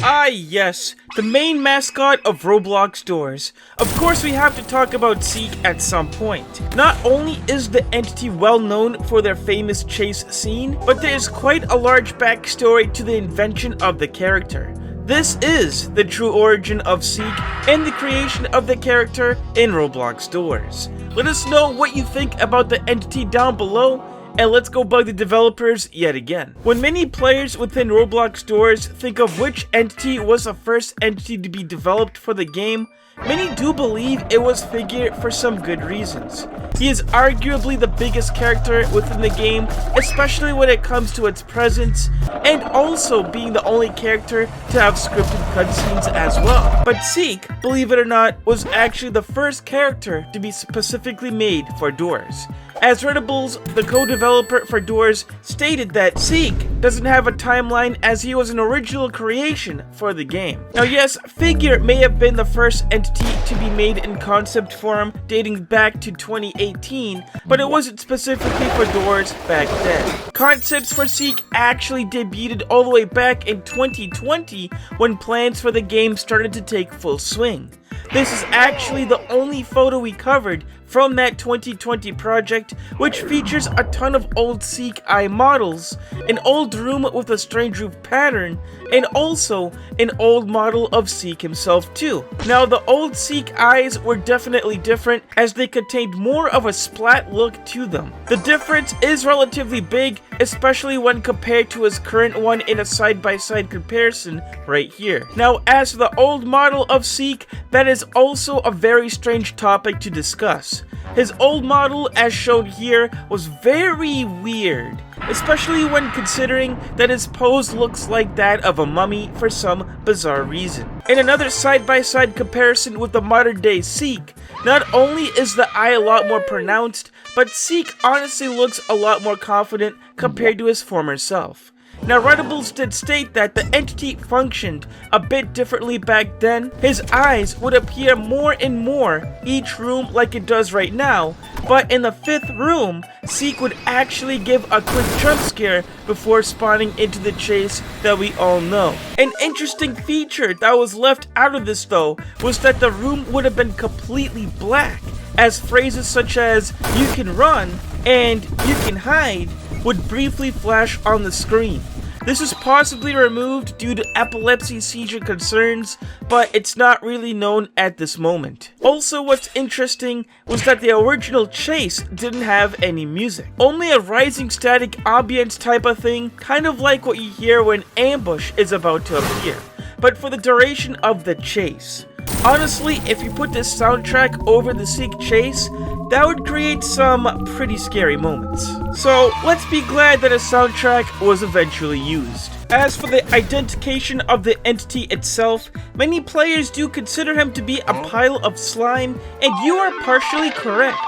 Ah yes, the main mascot of Roblox Doors. Of course we have to talk about Seek at some point. Not only is the entity well known for their famous chase scene, but there is quite a large backstory to the invention of the character. This is the true origin of Seek and the creation of the character in Roblox Doors. Let us know what you think about the entity down below, and let's go bug the developers yet again. When many players within Roblox Doors think of which entity was the first entity to be developed for the game, many do believe it was Figure for some good reasons. He is arguably the biggest character within the game, especially when it comes to its presence, and also being the only character to have scripted cutscenes as well. But Seek, believe it or not, was actually the first character to be specifically made for Doors. As Redables, the co-developer for Doors, stated that Seek doesn't have a timeline as he was an original creation for the game. Now yes, Figure may have been the first entity to be made in concept form dating back to 2018, but it wasn't specifically for Doors back then. Concepts for Seek actually debuted all the way back in 2020 when plans for the game started to take full swing. This is actually the only photo we covered from that 2020 project, which features a ton of old Seek eye models, an old room with a strange roof pattern, and also an old model of Seek himself too. Now the old Seek eyes were definitely different as they contained more of a splat look to them. The difference is relatively big, especially when compared to his current one in a side-by-side comparison right here. Now as for the old model of Seek, that is also a very strange topic to discuss. His old model, as shown here, was very weird, especially when considering that his pose looks like that of a mummy for some bizarre reason. In another side-by-side comparison with the modern-day Seek, not only is the eye a lot more pronounced, but Seek honestly looks a lot more confident compared to his former self. Now Redables did state that the entity functioned a bit differently back then. His eyes would appear more and more each room like it does right now, but in the 5th room, Seek would actually give a quick jump scare before spawning into the chase that we all know. An interesting feature that was left out of this though was that the room would have been completely black, as phrases such as "you can run" and "you can hide" would briefly flash on the screen. This is possibly removed due to epilepsy seizure concerns, but it's not really known at this moment. Also, what's interesting was that the original chase didn't have any music. Only a rising static ambience type of thing, kind of like what you hear when ambush is about to appear, but for the duration of the chase. Honestly, if you put this soundtrack over the Seek chase, that would create some pretty scary moments. So let's be glad that a soundtrack was eventually used. As for the identification of the entity itself, many players do consider him to be a pile of slime, and you are partially correct.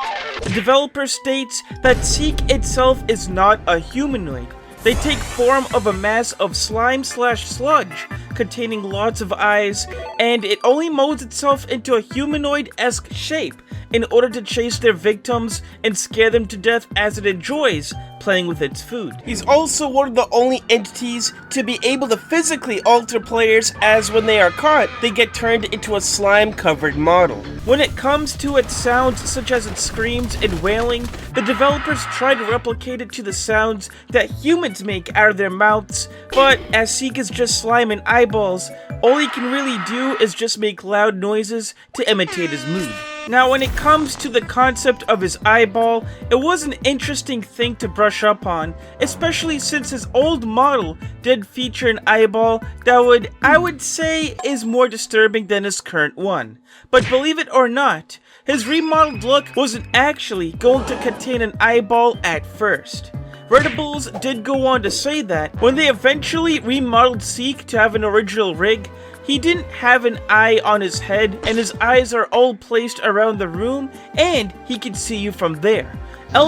The developer states that Seek itself is not a humanoid. They take form of a mass of slime/sludge containing lots of eyes, and it only molds itself into a humanoid-esque shape in order to chase their victims and scare them to death as it enjoys playing with its food. He's also one of the only entities to be able to physically alter players, as when they are caught, they get turned into a slime-covered model. When it comes to its sounds, such as its screams and wailing, the developers try to replicate it to the sounds that humans make out of their mouths, but as Seek is just slime and eyeballs, all he can really do is just make loud noises to imitate his mood. Now when it comes to the concept of his eyeball, it was an interesting thing to brush up on, especially since his old model did feature an eyeball that I would say is more disturbing than his current one. But believe it or not, his remodeled look wasn't actually going to contain an eyeball at first. Redables did go on to say that when they eventually remodeled Seek to have an original rig, he didn't have an eye on his head, and his eyes are all placed around the room, and he can see you from there.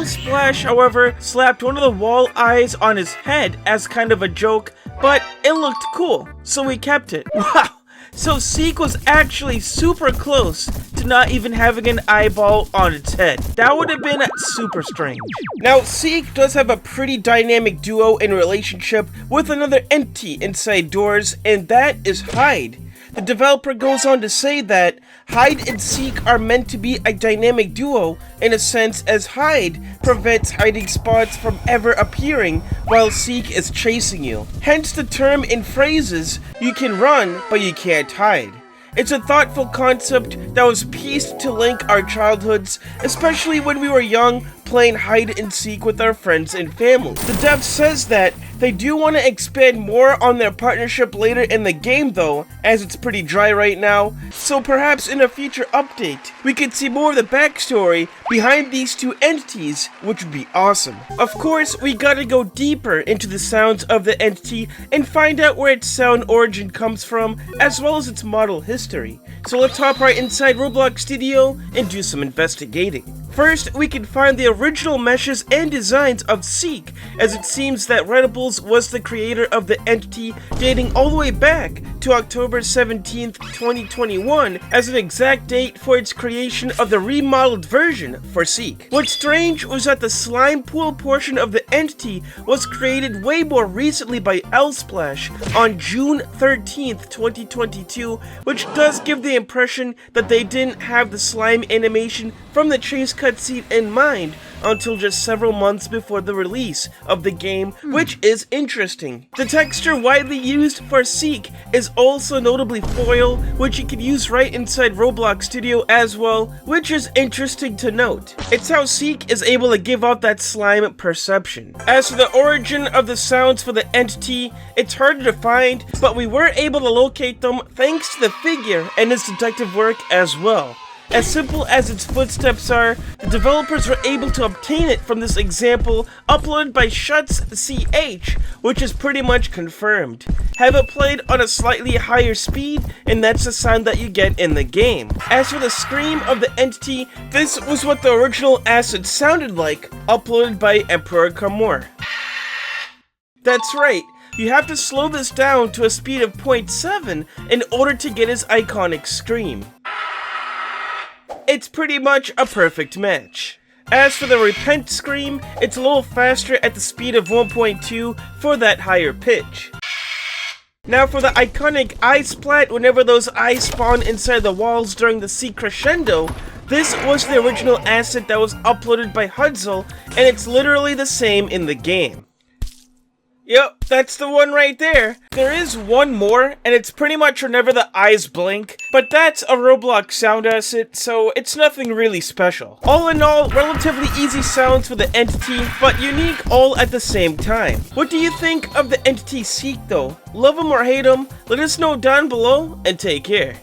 Splash, however, slapped one of the wall eyes on his head as kind of a joke, but it looked cool, so we kept it. Wow! so Seek was actually super close to not even having an eyeball on its head. That would have been super strange. Now, Seek does have a pretty dynamic duo in relationship with another entity inside Doors, and that is Hyde. The developer goes on to say that Hyde and Seek are meant to be a dynamic duo in a sense, as Hyde prevents hiding spots from ever appearing while Seek is chasing you. Hence the term in phrases, you can run but you can't hide. It's a thoughtful concept that was pieced to link our childhoods, especially when we were young, playing hide and seek with our friends and family. The dev says that they do want to expand more on their partnership later in the game though, as it's pretty dry right now, so perhaps in a future update, we could see more of the backstory behind these two entities, which would be awesome. Of course, we gotta go deeper into the sounds of the entity and find out where its sound origin comes from, as well as its model history. So let's hop right inside Roblox Studio and do some investigating. First, we can find the original meshes and designs of Seek, as it seems that Redibles was the creator of the entity, dating all the way back to October 17th, 2021 as an exact date for its creation of the remodeled version for Seek. What's strange was that the slime pool portion of the entity was created way more recently by Elsplash on June 13th, 2022, which does give the impression that they didn't have the slime animation from the chase cutscene in mind until just several months before the release of the game, which is interesting. The texture widely used for Seek is also notably foil, which you can use right inside Roblox Studio as well, which is interesting to note. It's how Seek is able to give off that slime perception. As for the origin of the sounds for the entity, it's harder to find, but we were able to locate them thanks to the figure and its detective work as well. As simple as its footsteps are, the developers were able to obtain it from this example uploaded by ShutsCH, which is pretty much confirmed. Have it played on a slightly higher speed, and that's the sound that you get in the game. As for the scream of the entity, this was what the original asset sounded like, uploaded by Emperor Kamor. That's right. You have to slow this down to a speed of 0.7 in order to get his iconic scream. It's pretty much a perfect match. As for the Repent scream, it's a little faster at the speed of 1.2 for that higher pitch. Now for the iconic eye splat whenever those eyes spawn inside the walls during the Seek crescendo, this was the original asset that was uploaded by Hudzel, and it's literally the same in the game. Yep, that's the one right there. There is one more, and it's pretty much whenever the eyes blink, but that's a Roblox sound asset, so it's nothing really special. All in all, relatively easy sounds for the entity, but unique all at the same time. What do you think of the entity Seek though? Love him or hate him? Let us know down below, and take care.